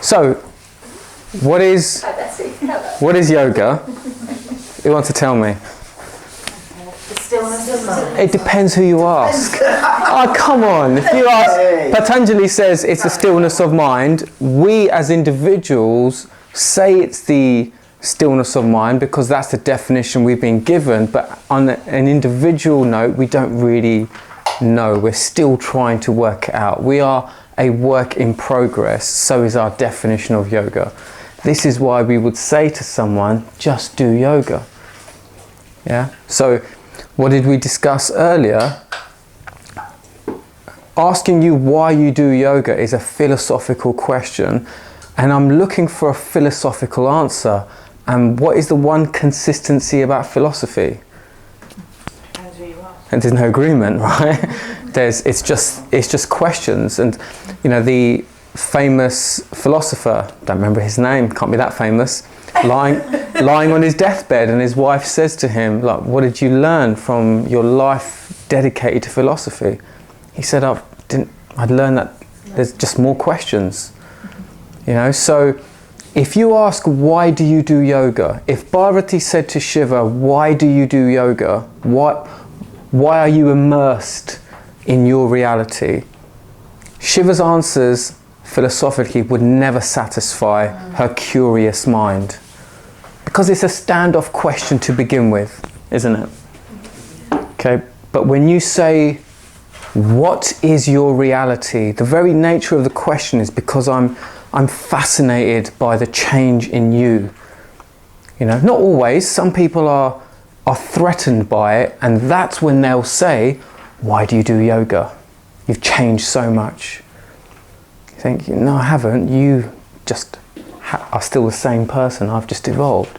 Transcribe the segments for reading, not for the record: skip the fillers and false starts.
So, what is yoga? Who wants to tell me? The stillness of mind. It depends who you ask. Oh, come on. If you ask, Patanjali says it's the stillness of mind. We as individuals say it's the stillness of mind because that's the definition we've been given, but on an individual note, we don't really know. We're still trying to work it out. We are a work in progress, so is our definition of yoga. This is why we would say to someone, just do yoga. Yeah. So what did we discuss earlier? Asking you why you do yoga is a philosophical question, and I'm looking for a philosophical answer. And what is the one consistency about philosophy? And there's no agreement, right? It's just questions. And you know, the famous philosopher, don't remember his name, can't be that famous, lying on his deathbed, and his wife says to him, like, what did you learn from your life dedicated to philosophy? He said, I'd learned that there's just more questions. You know, so if you ask, why do you do yoga? If Parvati said to Shiva, why do you do yoga? Why are you immersed in your reality? Shiva's answers philosophically would never satisfy her curious mind, because it's a standoff question to begin with, isn't it? Okay, but when you say, what is your reality? The very nature of the question is because I'm fascinated by the change in you. You know, not always. Some people are threatened by it, and that's when they'll say, why do you do yoga? You've changed so much. You think, no, I haven't. You just are still the same person. I've just evolved.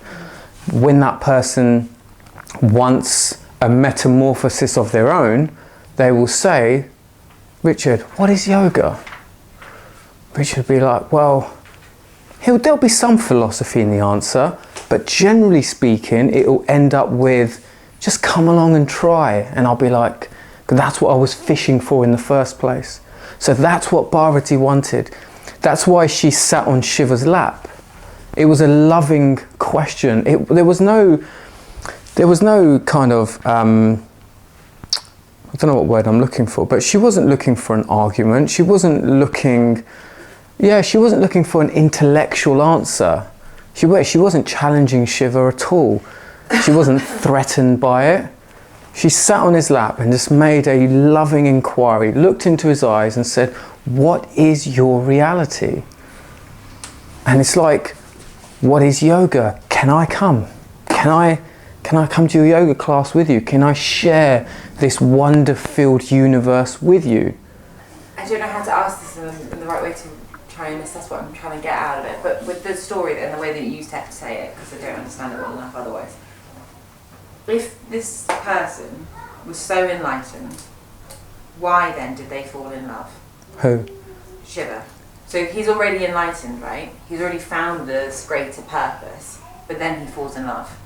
When that person wants a metamorphosis of their own, they will say, Richard, what is yoga? Richard will be like, well, there'll be some philosophy in the answer, but generally speaking, it will end up with, just come along and try. And I'll be like, that's what I was fishing for in the first place. So that's what Parvati wanted. That's why she sat on Shiva's lap. It was a loving question. There was no kind of, I don't know what word I'm looking for, but she wasn't looking for an argument. She wasn't looking for an intellectual answer. She wasn't challenging Shiva at all. She wasn't threatened by it. She sat on his lap and just made a loving inquiry, looked into his eyes and said, what is your reality? And it's like, what is yoga? Can I come? Can I come to your yoga class with you? Can I share this wonder-filled universe with you? I don't know how to ask this in the right way to try and assess what I'm trying to get out of it, but with the story and the way that you used to say it, because I don't understand it well enough otherwise. If this person was so enlightened, why then did they fall in love? Who? Shiva. So he's already enlightened, right? He's already found this greater purpose, but then he falls in love.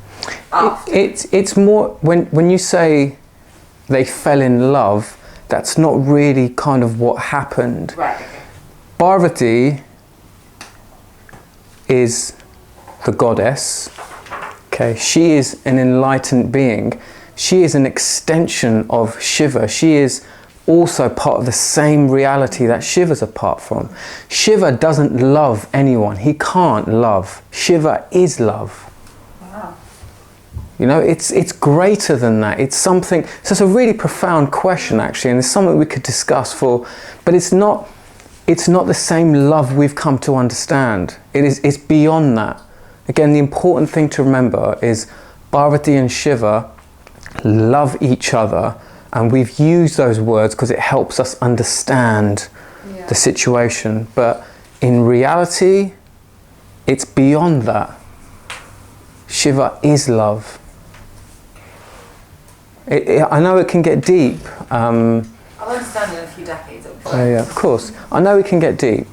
It's more, when you say they fell in love, that's not really kind of what happened. Right, okay. Parvati is the goddess. Okay, she is an enlightened being. She is an extension of Shiva. She is also part of the same reality that Shiva's apart from. Shiva doesn't love anyone. He can't love. Shiva is love. Wow. You know, it's greater than that. It's something, so it's a really profound question actually, and it's something we could discuss but it's not the same love we've come to understand. It's beyond that. Again, the important thing to remember is Parvati and Shiva love each other, and we've used those words because it helps us understand the situation. But in reality, it's beyond that. Shiva is love. I know it can get deep. I'll understand in a few decades. Yeah, of course. I know it can get deep.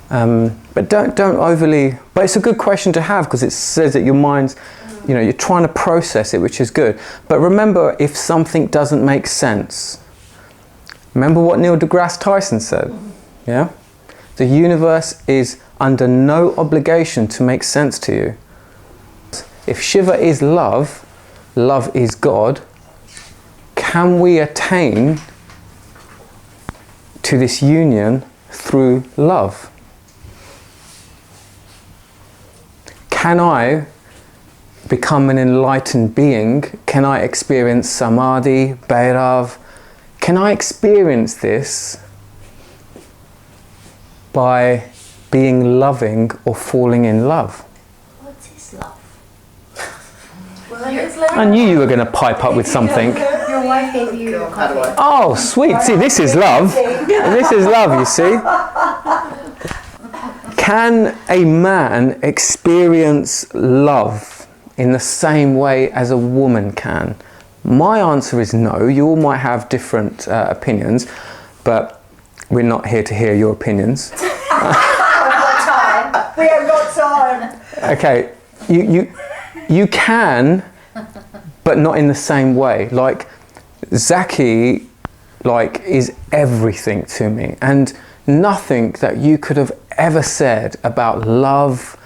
But don't overly, but it's a good question to have because it says that your mind's, you know, you're trying to process it, which is good. But remember, if something doesn't make sense, remember what Neil deGrasse Tyson said, yeah? The universe is under no obligation to make sense to you. If Shiva is love, love is God, can we attain to this union through love? Can I become an enlightened being? Can I experience samadhi, bhairav? Can I experience this by being loving or falling in love? What is love? I knew you were going to pipe up with something. Your wife gave you a coffee. Oh, sweet. See, this is love. This is love, you see. Can a man experience love in the same way as a woman can? My answer is no. You all might have different opinions, but we're not here to hear your opinions. We have got time. Okay, you can, but not in the same way. Like, Zaki, like, is everything to me, and nothing that you could have ever said about love,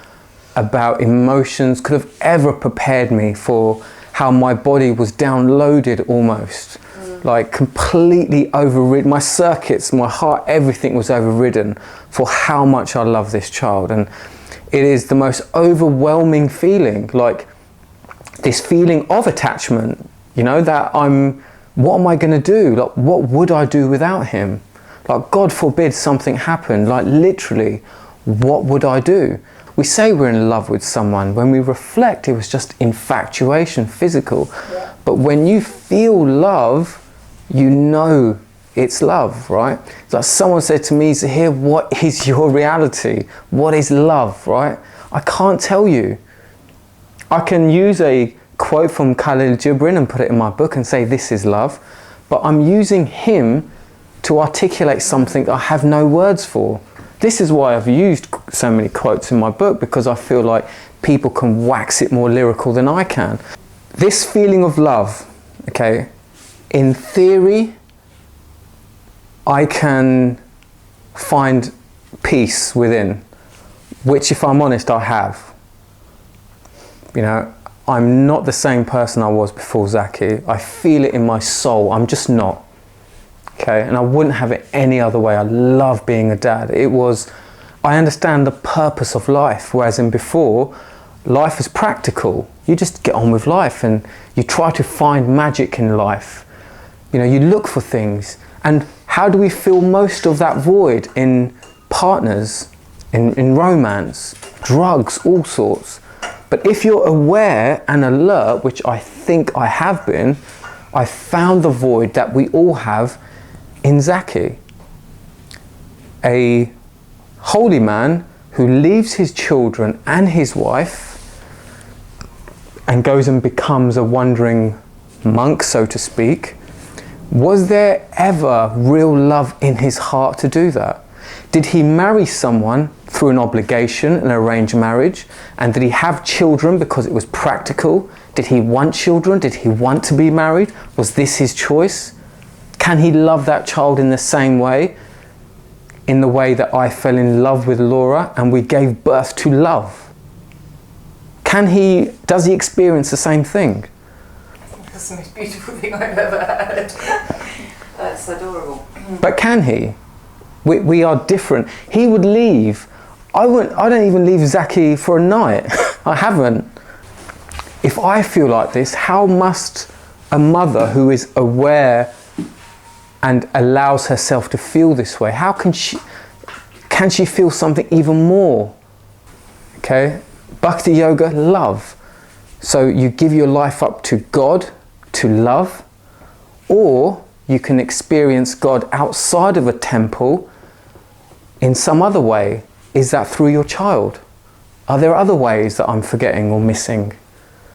about emotions, could have ever prepared me for how my body was downloaded almost. Like, completely overridden. My circuits, my heart, everything was overridden for how much I love this child. And it is the most overwhelming feeling, like this feeling of attachment, you know, that what am I going to do? Like, what would I do without him? Like, God forbid something happened, like literally, what would I do? We say we're in love with someone. When we reflect, it was just infatuation, physical. Yeah. But when you feel love, you know it's love, right? It's like someone said to me, Zahir, what is your reality? What is love, right? I can't tell you. I can use a quote from Khalil Gibran and put it in my book and say this is love, but I'm using him to articulate something I have no words for. This is why I've used so many quotes in my book, because I feel like people can wax it more lyrical than I can. This feeling of love, okay, in theory, I can find peace within, which, if I'm honest, I have. You know, I'm not the same person I was before Zaki. I feel it in my soul. I'm just not. Okay, and I wouldn't have it any other way. I love being a dad. I understand the purpose of life, whereas in before, life is practical. You just get on with life and you try to find magic in life. You know, you look for things. And how do we fill most of that void? In partners, in romance, drugs, all sorts. But if you're aware and alert, which I think I have been, I found the void that we all have in Zaki. A holy man who leaves his children and his wife and goes and becomes a wandering monk, so to speak. Was there ever real love in his heart to do that? Did he marry someone through an obligation, an arranged marriage? And did he have children because it was practical? Did he want children? Did he want to be married? Was this his choice? Can he love that child in the same way? In the way that I fell in love with Laura and we gave birth to love? Does he experience the same thing? That's the most beautiful thing I've ever heard. That's adorable. But can he? We are different. He would leave. I don't even leave Zaki for a night. I haven't. If I feel like this, how must a mother who is aware and allows herself to feel this way, how can she feel something even more? Okay? Bhakti yoga, love. So you give your life up to God, to love, or you can experience God outside of a temple in some other way. Is that through your child? Are there other ways that I'm forgetting or missing?